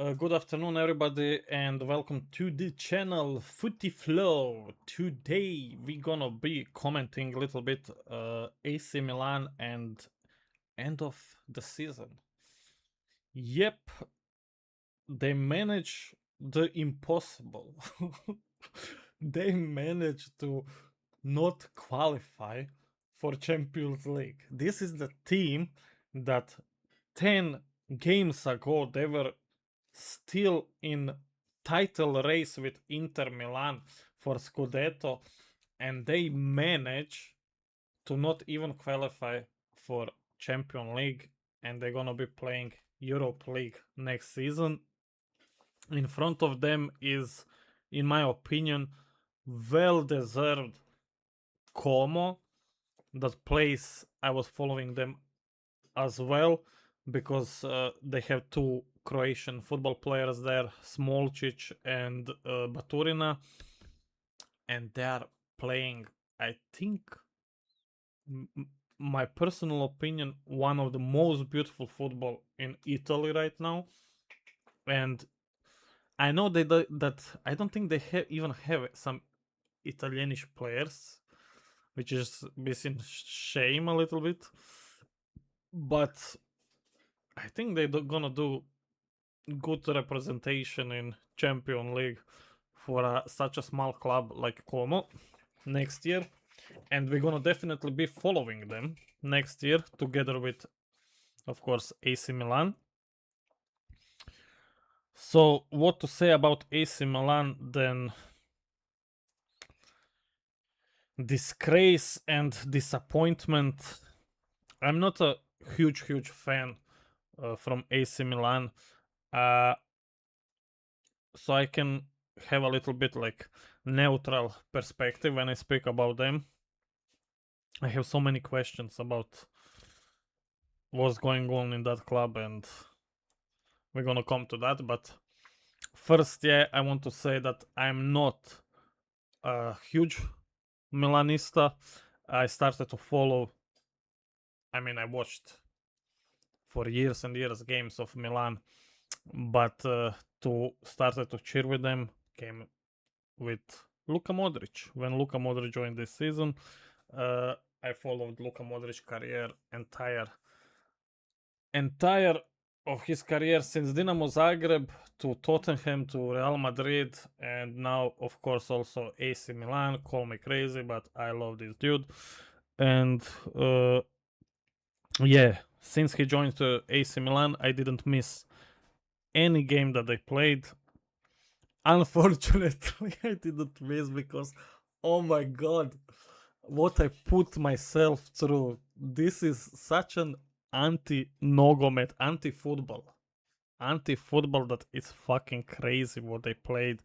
Good afternoon, everybody, and welcome to the channel Footy Flow. Today we're gonna be commenting a little bit AC Milan and end of the season. Yep, they managed the impossible. They managed to not qualify for Champions League. This is the team that 10 games ago they were still in title race with Inter Milan for Scudetto, and they manage to not even qualify for Champion League, and they're gonna be playing Europe League next season. In front of them is, in my opinion, well deserved Como. That place I was following them as well because they have two Croatian football players there, Smolcic and Baturina, and they are playing, I think, my personal opinion, one of the most beautiful football in Italy right now. And I know that I don't think they even have some Italianish players, which is missing shame a little bit. But I think they're gonna do good representation in Champion League for such a small club like Como next year, and we're gonna definitely be following them next year together with, of course, AC Milan. So, what to say about AC Milan then? Disgrace and disappointment. I'm not a huge fan from AC Milan. Uh, so I can have a little bit like neutral perspective when I speak about them. I have so many questions about what's going on in that club, and we're gonna come to that. But first, yeah, I want to say that I'm not a huge Milanista. I started to follow. I mean, I watched for years and years games of Milan, but to started to cheer with them came with Luka Modric. When Luka Modric joined this season, uh, I followed Luka Modric career entire of his career since Dinamo Zagreb to Tottenham to Real Madrid, and now of course also AC Milan. Call me crazy, but I love this dude. And yeah, since he joined AC Milan, I didn't miss any game that they played. Unfortunately, I didn't miss because, oh my god, what I put myself through. This is such an anti-nogomet, anti-football that is fucking crazy what they played.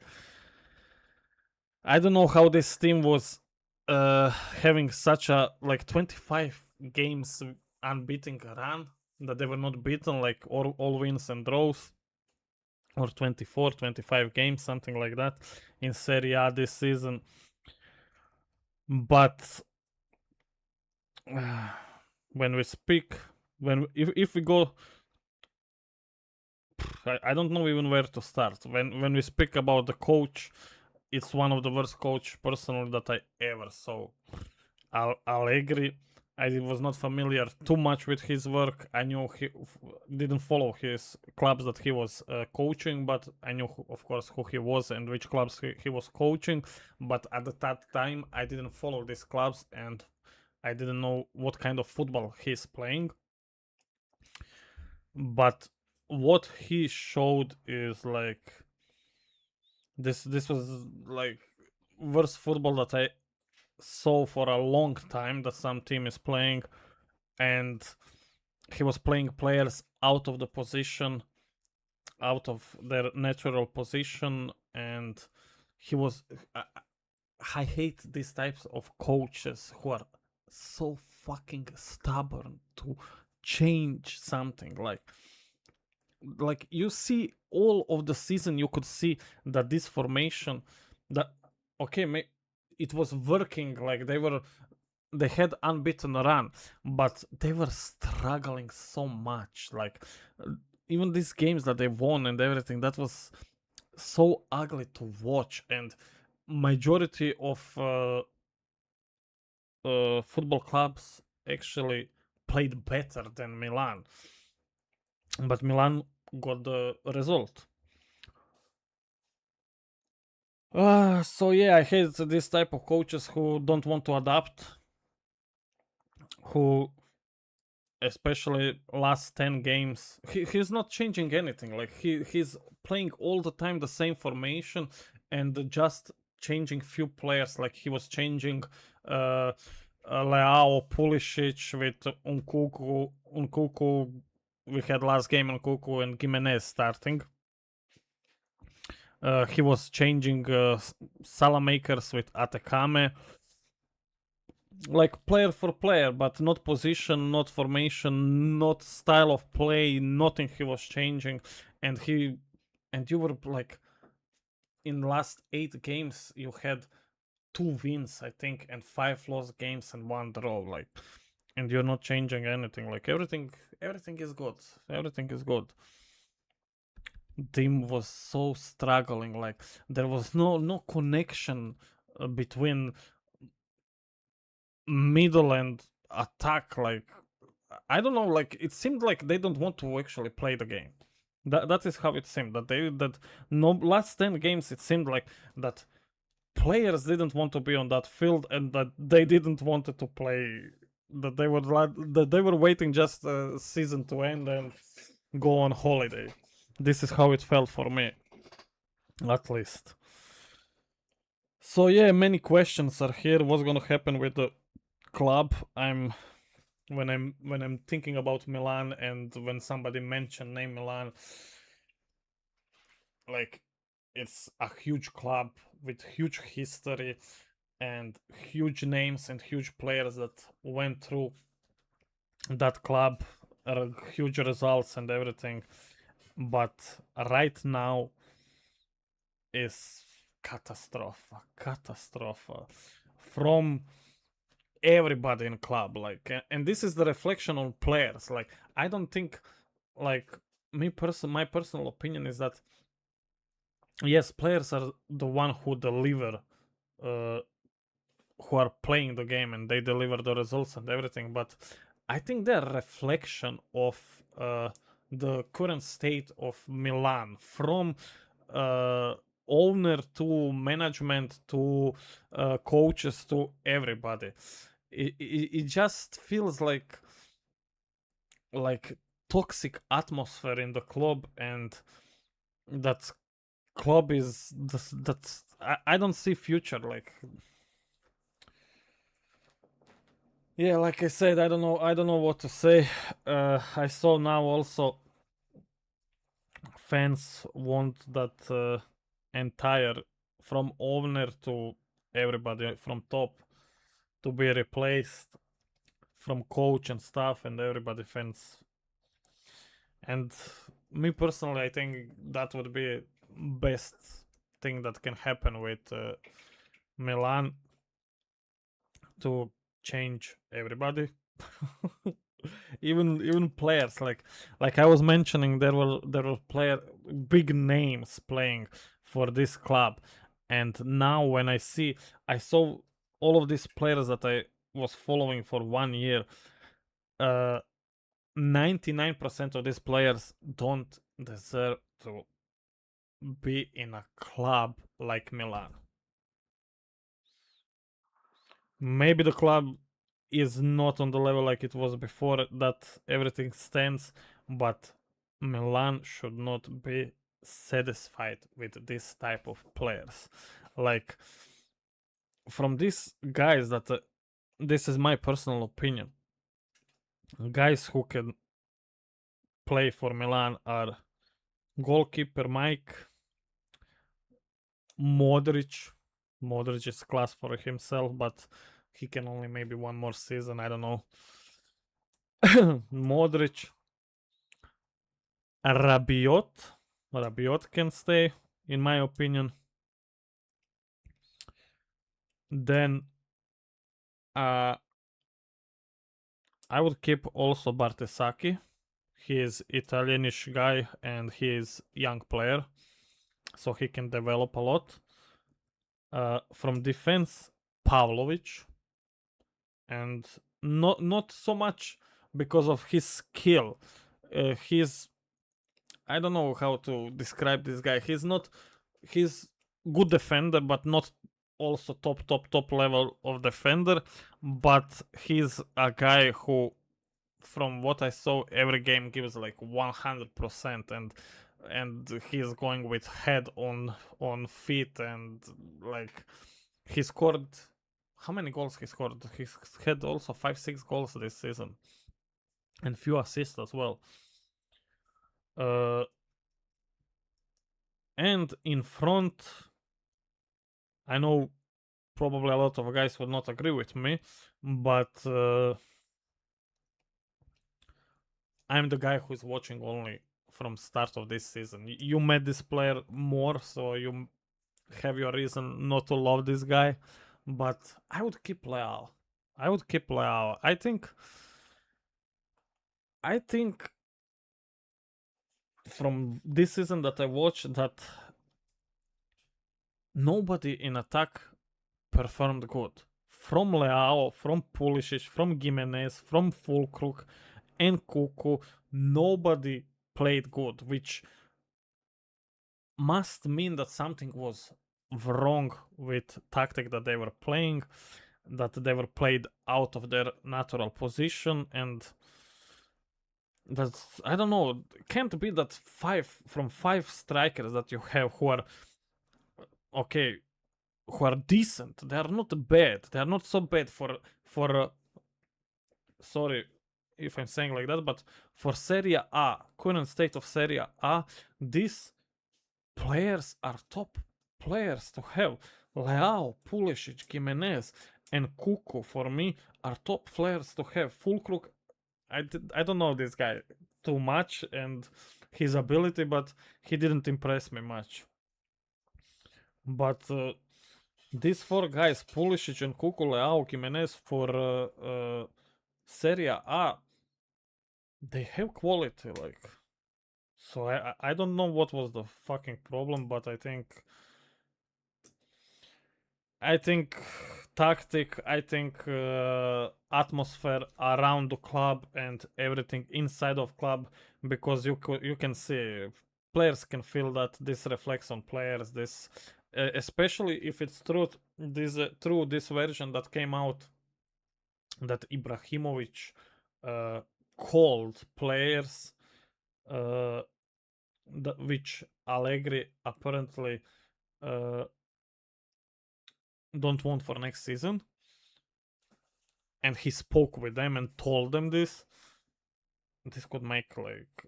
I don't know how this team was having such a like 25 games unbeaten run that they were not beaten, like all wins and draws, or 24, 25 games, something like that in Serie A this season. But when we speak, if we go, I don't know even where to start. When we speak about the coach, it's one of the worst coach personally that I ever saw. Allegri. I was not familiar too much with his work. I knew he didn't follow his clubs that he was coaching, but I knew, of course, who he was and which clubs he was coaching. But at that time, I didn't follow these clubs, and I didn't know what kind of football he's playing. But what he showed is like this was like worst football that I saw for a long time that some team is playing, and he was playing players out of the position, out of their natural position, and he was. I hate these types of coaches who are so fucking stubborn to change something. Like you see all of the season, you could see that this formation, that okay, it was working. Like they had unbeaten run, but they were struggling so much. Like even these games that they won and everything, that was so ugly to watch. And majority of football clubs actually played better than Milan, but Milan got the result. So yeah, I hate this type of coaches who don't want to adapt, who especially last 10 games he's not changing anything. Like he's playing all the time the same formation and just changing few players. Like he was changing uh Leao, Pulisic with Unkuku. We had last game Unkuku and Gimenez starting. He was changing Salamakers with Atekame, like player for player, but not position, not formation, not style of play, nothing he was changing. And you were like, in last 8 games you had 2 wins, I think, and 5 lost games and 1 draw. Like, and you're not changing anything. Like everything is good. Everything is good. Team was so struggling. Like there was no connection between middle and attack. Like I don't know, like it seemed like they don't want to actually play the game. That is how it seemed. That no last 10 games it seemed like that players didn't want to be on that field and that they didn't want to play. That they were waiting just season to end and go on holiday. This is how it felt for me, at least. So yeah, many questions are here. What's gonna happen with the club? When I'm thinking about Milan, and when somebody mentioned name Milan, like it's a huge club with huge history and huge names and huge players that went through that club, huge results and everything. But right now is catastrophe from everybody in club. Like, and this is the reflection on players. Like, I don't think, like, my personal opinion is that yes, players are the one who deliver, uh, who are playing the game, and they deliver the results and everything. But I think they're a reflection of the current state of Milan, from uh, owner to management to coaches to everybody. It just feels like toxic atmosphere in the club, and that club is that I don't see future. Like, yeah, like I said, I don't know what to say. I saw now also fans want that entire, from owner to everybody from top, to be replaced, from coach and staff and everybody, fans. And me personally, I think that would be best thing that can happen with Milan, to change everybody. Even players, like I was mentioning, there were player big names playing for this club. And now when I saw all of these players that I was following for 1 year, uh 99% of these players don't deserve to be in a club like Milan. Maybe the club is not on the level like it was before that everything stands, but Milan should not be satisfied with this type of players. Like, from these guys that this is my personal opinion. Guys who can play for Milan are goalkeeper Mike, Modric. Modric is class for himself, but he can only maybe one more season. I don't know. Modric, Rabiot. Rabiot can stay, in my opinion. Then I would keep also Bartesaki. he is Italianish guy and he is young player, so he can develop a lot. From defense, Pavlovic, and not so much because of his skill. He's I don't know how to describe this guy. He's good defender, but not also top level of defender. But he's a guy who, from what I saw, every game gives like 100%, and he's going with head on feet, and like he scored. How many goals he scored? He's had also 5-6 goals this season, and few assists as well. And in front, I know probably a lot of guys would not agree with me, but I'm the guy who's watching only from start of this season. You met this player more, so you have your reason not to love this guy, but I would keep Leao. I think from this season that I watched that nobody in attack performed good. From Leao, from Pulisic, from Gimenez, from Fulkrug and Kuku, nobody played good, which must mean that something was wrong with tactic that they were playing, that they were played out of their natural position, and that's, I don't know, can't be that five strikers that you have who are okay, who are decent. They are not bad. They are not so bad for sorry if I'm saying like that, but for Serie A, current state of Serie A, these players are top players to have. Leao, Pulisic, Jimenez, and Kuku for me are top players to have. Fulkrug, I don't know this guy too much and his ability, but he didn't impress me much. But these four guys, Pulisic and Kuku, Leao, Jimenez for Serie A, they have quality, like. So I don't know what was the fucking problem, but I think tactic, I think atmosphere around the club and everything inside of club, because you can see players can feel that this reflects on players. This especially if it's through this version that came out, that Ibrahimovic called players, which Allegri apparently don't want for next season, and he spoke with them and told them this. This could make like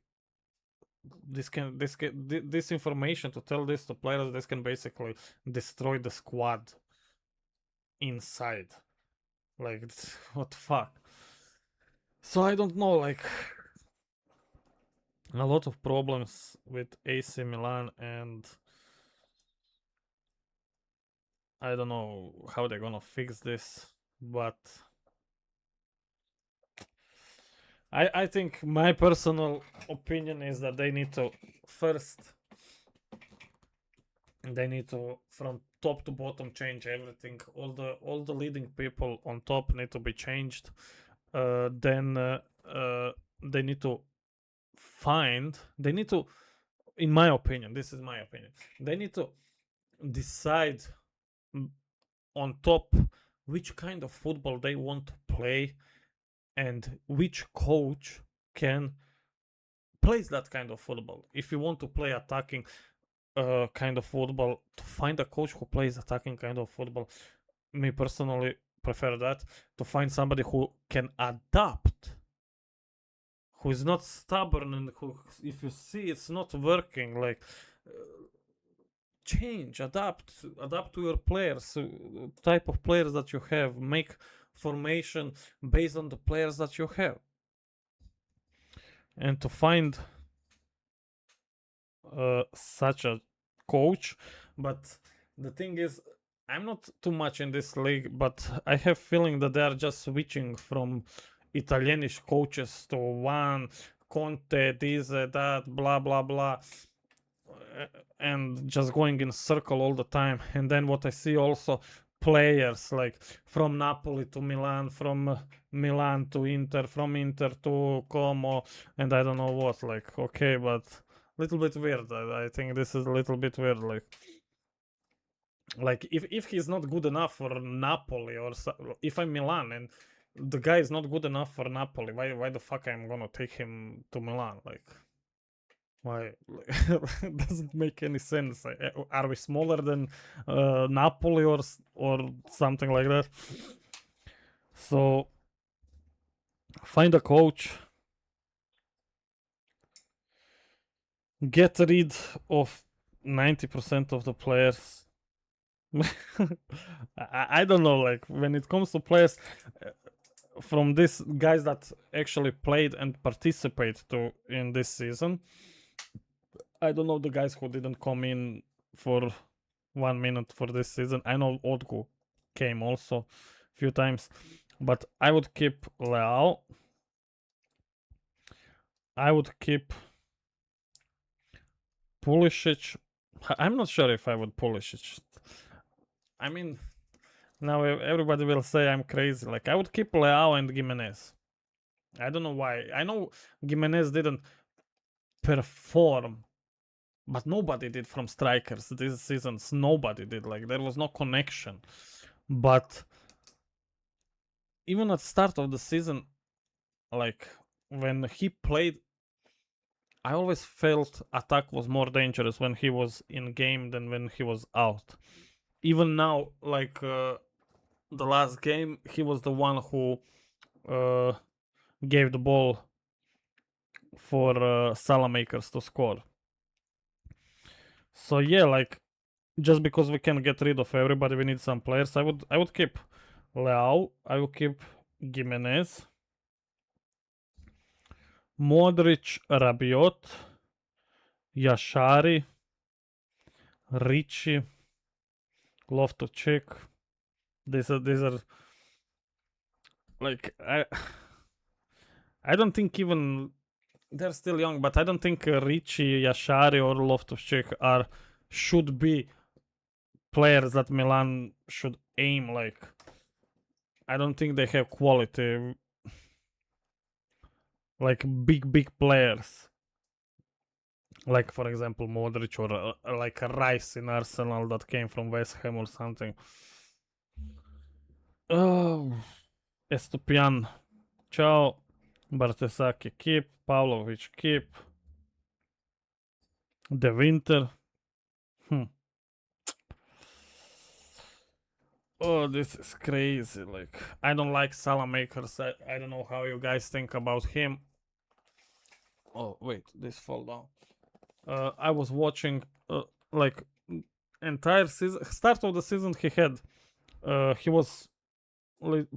this information to tell this to players. This can basically destroy the squad inside. Like what the fuck? So I don't know. Like a lot of problems with AC Milan, and I don't know how they're gonna fix this, but I think my personal opinion is that they need to first, they need to from top to bottom change everything. All the leading people on top need to be changed. Then they need to they need to, in my opinion, this is my opinion, they need to decide on top which kind of football they want to play and which coach can plays that kind of football. If you want to play attacking kind of football, to find a coach who plays attacking kind of football. Me personally prefer that, to find somebody who can adapt, who is not stubborn, and who, if you see it's not working, like change, adapt to your players, type of players that you have, make formation based on the players that you have, and to find such a coach. But the thing is, I'm not too much in this league, but I have feeling that they are just switching from Italianish coaches to one Conte, this, that, blah blah blah, and just going in circle all the time. And then what I see also, players like from Napoli to Milan, from Milan to Inter, from Inter to Como, and I don't know what. Like, okay, but little bit weird. I think this is a little bit weird. Like if he's not good enough for Napoli, or if I'm Milan and the guy is not good enough for Napoli, why the fuck I'm gonna take him to Milan? Like, why? Doesn't make any sense. Are we smaller than Napoli or something like that? So find a coach, get rid of 90% of the players. I don't know. Like when it comes to players, from these guys that actually played and participate to in this season, I don't know the guys who didn't come in for 1 minute for this season. I know Odgu came also a few times, but I would keep Leao. I would keep Pulisic. I'm not sure if I would Pulisic. I mean, now everybody will say I'm crazy. Like, I would keep Leao and Gimenez. I don't know why. I know Gimenez didn't perform, but nobody did from strikers this seasons. Nobody did. Like, there was no connection. But even at the start of the season, like when he played, I always felt attack was more dangerous when he was in game than when he was out. Even now, like the last game, he was the one who uh, gave the ball for Salamakers to score. So yeah, like just because we can get rid of everybody, we need some players. I would keep Leao. I would keep Gimenez, Modric, Rabiot, Yashari, Ricci, Loftus-Cheek. These are like I don't think even they're still young, but I don't think Ricci, Yashari, or Loftus-Cheek should be players that Milan should aim. Like, I don't think they have quality, like big players. Like for example Modric, or like a Rice in Arsenal that came from West Ham or something. Oh, Estupian, ciao. Bartesaki keep, Pavlovic keep, De Winter. Hmm. Oh, this is crazy. Like, I don't like Salamakers. I don't know how you guys think about him. Oh, wait, this fall down. I was watching, like, entire season. Start of the season, he was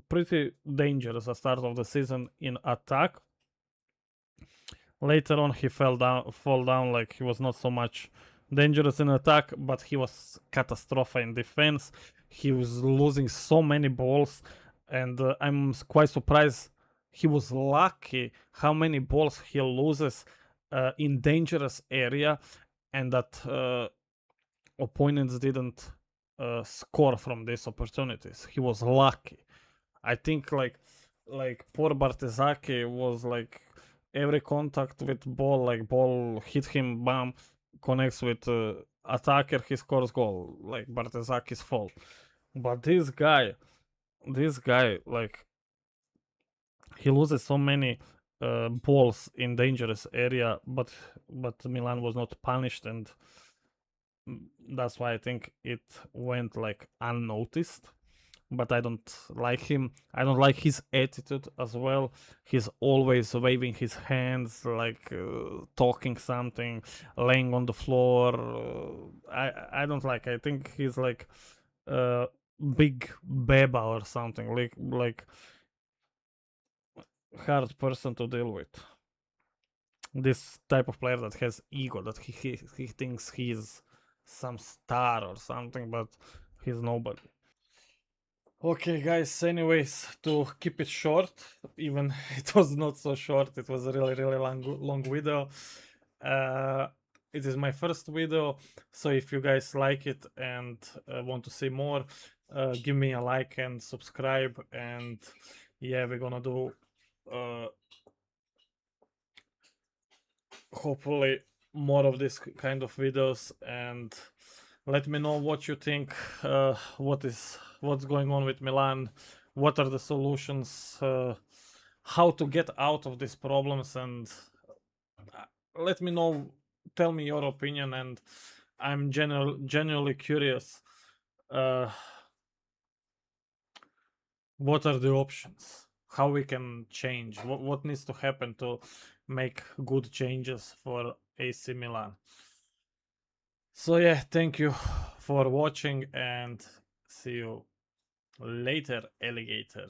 pretty dangerous at start of the season in attack. Later on, he fall down. Like, he was not so much dangerous in attack, but he was catastrophic in defense. He was losing so many balls, and I'm quite surprised. He was lucky how many balls he loses in dangerous area, and that opponents didn't score from these opportunities. He was lucky. I think like poor Bartezaki was like every contact with ball, like ball hit him, bam, connects with attacker, he scores goal. Like Bartezaki's fault. But this guy, like he loses so many balls in dangerous area, but Milan was not punished, and that's why I think it went like unnoticed. But I don't like him. I don't like his attitude as well. He's always waving his hands, like talking something, laying on the floor. I don't like. I think he's like a big beba or something. Like hard person to deal with. This type of player that has ego, that he thinks he's some star or something, but he's nobody. Okay, guys, anyways, to keep it short, even it was not so short, it was a really long video. Uh, it is my first video, so if you guys like it and want to see more, give me a like and subscribe. And yeah, we're gonna do uh, hopefully more of this kind of videos. And let me know what you think. What's going on with Milan, what are the solutions, how to get out of these problems, and let me know, tell me your opinion. And I'm genuinely curious, uh, what are the options, how we can change, what needs to happen to make good changes for AC Milan. So yeah, thank you for watching and see you later, alligator.